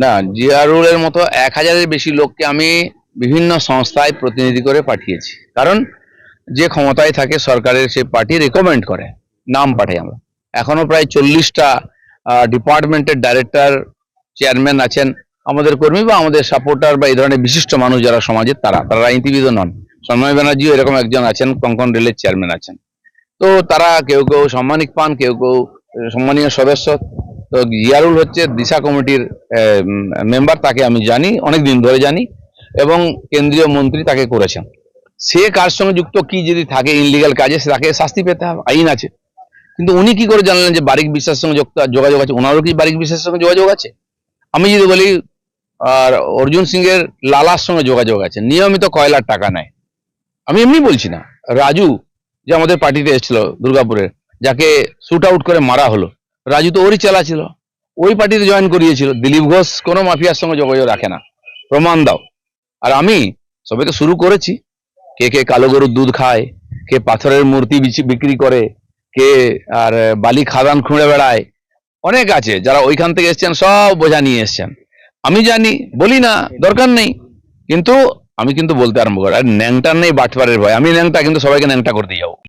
না, জিয়ারুলের মতো 1000-এর বেশি লোককে আমি বিভিন্ন সংস্থায় প্রতিনিধি করে পাঠিয়েছি। কারণ যে ক্ষমতায় থাকে সরকারের সেই পার্টি রেকমেন্ড করে, নাম পাঠাই আমরা। এখনো প্রায় 40টা ডিপার্টমেন্টের ডাইরেক্টর, চেয়ারম্যান আছেন আমাদের কর্মী বা আমাদের সাপোর্টার বা এই ধরনের বিশিষ্ট মানুষ যারা সমাজের, তারা রাজনীতিবিদও নন। সন্ময় ব্যানার্জিও এরকম একজন আছেন, কোঙ্কণ রেলের চেয়ারম্যান আছেন। তো তারা কেউ কেউ সাম্মানিক পান, কেউ কেউ সম্মানীয় সদস্য। তো জিয়ারুল হচ্ছে দিশা কমিটির মেম্বার, তাকে আমি জানি, অনেক দিন ধরে জানি, এবং কেন্দ্রীয় মন্ত্রী তাকে করেছেন। সে কার সঙ্গে যুক্ত, কি যদি থাকে ইনলিগাল কাজে, তাকে শাস্তি পেতে হবে, আইন আছে। কিন্তু উনি কি করে জানলেন যে বারিক বিশ্বাসের সঙ্গে যোগাযোগ আছে? ওনারও কি বারিক বিশ্বাসের সঙ্গে যোগাযোগ আছে? আমি যদি বলি, আর অর্জুন সিং এর লালার সঙ্গে যোগাযোগ আছে, নিয়মিত কয়লার টাকা নেয়। আমি এমনি বলছি না। রাজু, যে আমাদের পার্টিতে এসেছিল দুর্গাপুরের, যাকে শুট আউট করে মারা হলো, রাজু তো ওরই চেলা ছিল, ওই পার্টিতে জয়েন করিয়েছিল। দিলীপ ঘোষ কোনো মাফিয়ার সঙ্গে যোগাযোগ রাখে না, প্রমাণ দাও। আর আমি সবে তো শুরু করেছি। কে কে কালো গরুর দুধ খায়, কে পাথরের মূর্তি বিক্রি করে, কে আর বালি খাদান খুঁড়ে বেড়ায়, অনেক আছে যারা ওইখান থেকে এসছেন, সব বোঝা নিয়ে এসছেন। আমি জানি, বলি না, দরকার নেই, কিন্তু আমি কিন্তু বলতে আরম্ভ করি। আর ন্যাংটার নেই বাটপারের ভয়, আমি ন্যাংটা কিন্তু সবাইকে ন্যাংটা করতে যাবো।